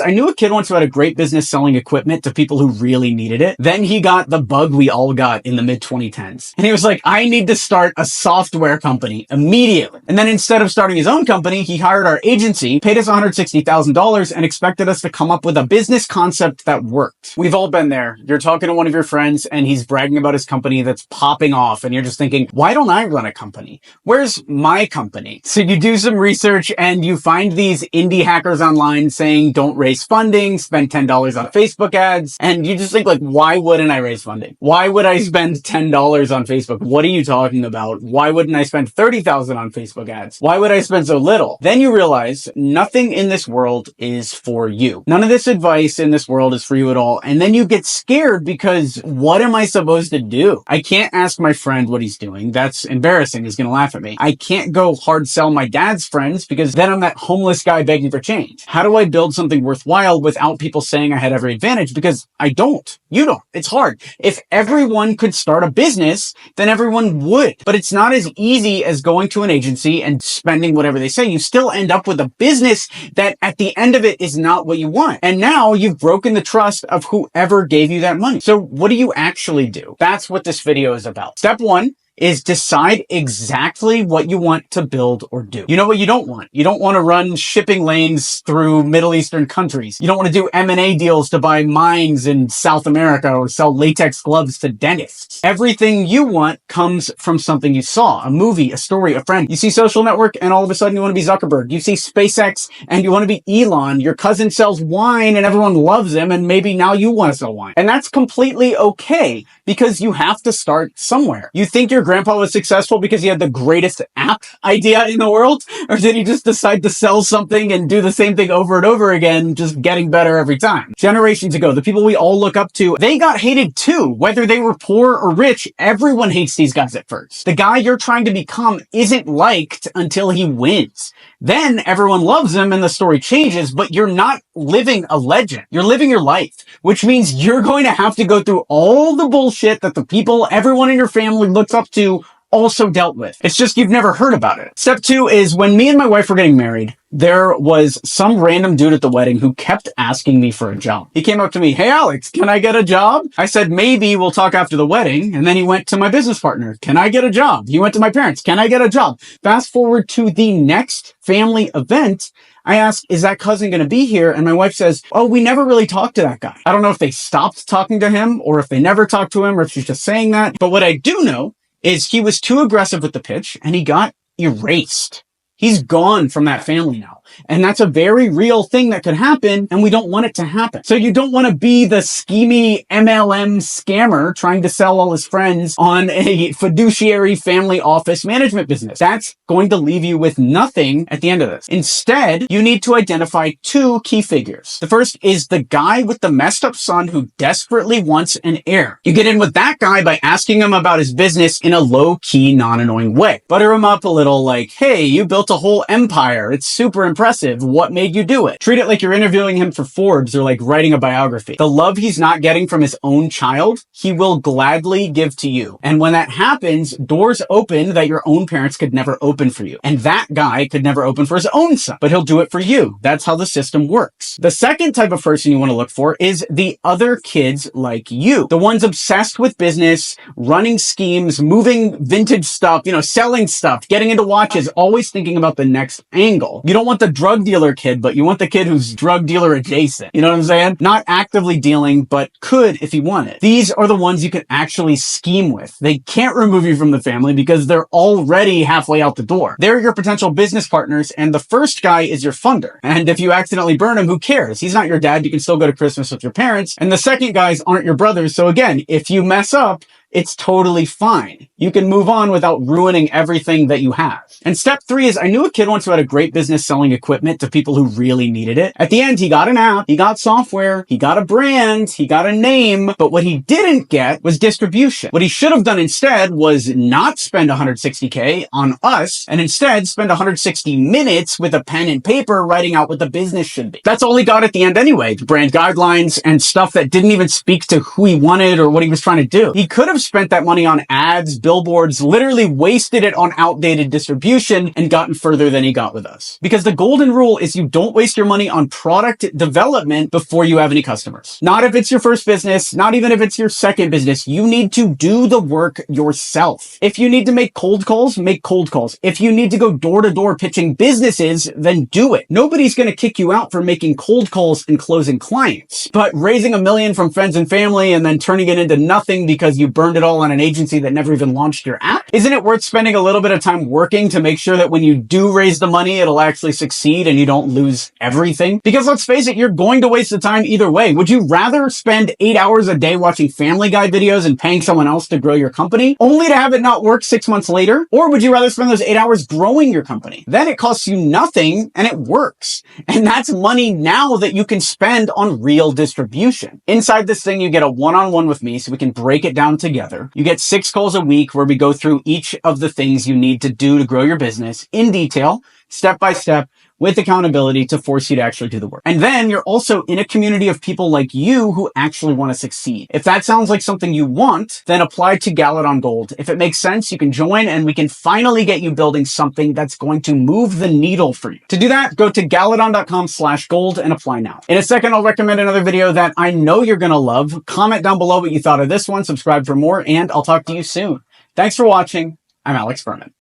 I knew a kid once who had a great business selling equipment to people who really needed it. Then he got the bug we all got in the mid-2010s. And he was like, I need to start a software company immediately. And then instead of starting his own company, he hired our agency, paid us $160,000 and expected us to come up with a business concept that worked. We've all been there. You're talking to one of your friends and he's bragging about his company that's popping off. And you're just thinking, why don't I run a company? Where's my company? So you do some research and you find these indie hackers online saying, don't raise funding, spend $10 on Facebook ads. And you just think like, why wouldn't I raise funding? Why would I spend $10 on Facebook? What are you talking about? Why wouldn't I spend $30,000 on Facebook ads? Why would I spend so little? Then you realize nothing in this world is for you. None of this advice in this world is for you at all. And then you get scared because what am I supposed to do? I can't ask my friend what he's doing. That's embarrassing. He's going to laugh at me. I can't go hard sell my dad's friends because then I'm that homeless guy begging for change. How do I build something worthwhile without people saying I had every advantage? Because I don't. You don't. It's hard. If everyone could start a business, then everyone would. But it's not as easy as going to an agency and spending whatever they say. You still end up with a business that at the end of it is not what you want. And now you've broken the trust of whoever gave you that money. So what do you actually do? That's what this video is about. Step one is decide exactly what you want to build or do. You know what you don't want? You don't want to run shipping lanes through Middle Eastern countries. You don't want to do M&A deals to buy mines in South America or sell latex gloves to dentists. Everything you want comes from something you saw, a movie, a story, a friend. You see Social Network and all of a sudden you want to be Zuckerberg. You see SpaceX and you want to be Elon. Your cousin sells wine and everyone loves him and maybe now you want to sell wine. And that's completely okay because you have to start somewhere. You think your grandpa was successful because he had the greatest app idea in the world? Or did he just decide to sell something and do the same thing over and over again, just getting better every time? Generations ago, the people we all look up to, they got hated too. Whether they were poor or rich, everyone hates these guys at first. The guy you're trying to become isn't liked until he wins. Then everyone loves him and the story changes, but you're not living a legend. You're living your life, which means you're going to have to go through all the bullshit that the people, everyone in your family looks up to also dealt with. It's just you've never heard about it. Step two is when me and my wife were getting married, there was some random dude at the wedding who kept asking me for a job. He came up to me, hey Alex, can I get a job? I said, maybe we'll talk after the wedding. And then he went to my business partner. Can I get a job? He went to my parents. Can I get a job? Fast forward to the next family event. I asked, is that cousin going to be here? And my wife says, oh, we never really talked to that guy. I don't know if they stopped talking to him or if they never talked to him or if she's just saying that. But what I do know is he was too aggressive with the pitch and he got erased. He's gone from that family now. And that's a very real thing that could happen, and we don't want it to happen. So you don't want to be the schemy MLM scammer trying to sell all his friends on a fiduciary family office management business. That's going to leave you with nothing at the end of this. Instead, you need to identify two key figures. The first is the guy with the messed up son who desperately wants an heir. You get in with that guy by asking him about his business in a low-key, non-annoying way. Butter him up a little like, hey, you built a whole empire. It's super impressive. What made you do it? Treat it like you're interviewing him for Forbes or like writing a biography. The love he's not getting from his own child, he will gladly give to you. And when that happens, doors open that your own parents could never open for you. And that guy could never open for his own son, but he'll do it for you. That's how the system works. The second type of person you want to look for is the other kids like you. The ones obsessed with business, running schemes, moving vintage stuff, selling stuff, getting into watches, always thinking about the next angle. You don't want the drug dealer kid, but you want the kid who's drug dealer adjacent. You know what I'm saying? Not actively dealing, but could if he wanted. These are the ones you can actually scheme with. They can't remove you from the family because they're already halfway out the door. They're your potential business partners, and the first guy is your funder. And if you accidentally burn him, who cares? He's not your dad. You can still go to Christmas with your parents. And the second guys aren't your brothers. So again, if you mess up, it's totally fine. You can move on without ruining everything that you have. And step three is I knew a kid once who had a great business selling equipment to people who really needed it. At the end, he got an app, he got software, he got a brand, he got a name, but what he didn't get was distribution. What he should have done instead was not spend $160K on us and instead spend 160 minutes with a pen and paper writing out what the business should be. That's all he got at the end anyway, the brand guidelines and stuff that didn't even speak to who he wanted or what he was trying to do. He could have have spent that money on ads, billboards, literally wasted it on outdated distribution and gotten further than he got with us. Because the golden rule is you don't waste your money on product development before you have any customers. Not if it's your first business, not even if it's your second business. You need to do the work yourself. If you need to make cold calls, make cold calls. If you need to go door to door pitching businesses, then do it. Nobody's going to kick you out for making cold calls and closing clients. But raising $1 million from friends and family and then turning it into nothing because you burned it all on an agency that never even launched your app, isn't it worth spending a little bit of time working to make sure that when you do raise the money, it'll actually succeed and you don't lose everything? Because let's face it, you're going to waste the time either way. Would you rather spend 8 hours a day watching Family Guy videos and paying someone else to grow your company, only to have it not work 6 months later? Or would you rather spend those 8 hours growing your company? Then it costs you nothing and it works. And that's money now that you can spend on real distribution. Inside this thing, you get a one-on-one with me so we can break it down together. You get 6 calls a week where we go through each of the things you need to do to grow your business in detail, step by step, with accountability to force you to actually do the work. And then you're also in a community of people like you who actually want to succeed. If that sounds like something you want, then apply to Galadon Gold. If it makes sense, you can join and we can finally get you building something that's going to move the needle for you. To do that, go to galadon.com/gold and apply now. In a second, I'll recommend another video that I know you're going to love. Comment down below what you thought of this one, subscribe for more, and I'll talk to you soon. Thanks for watching. I'm Alex Berman.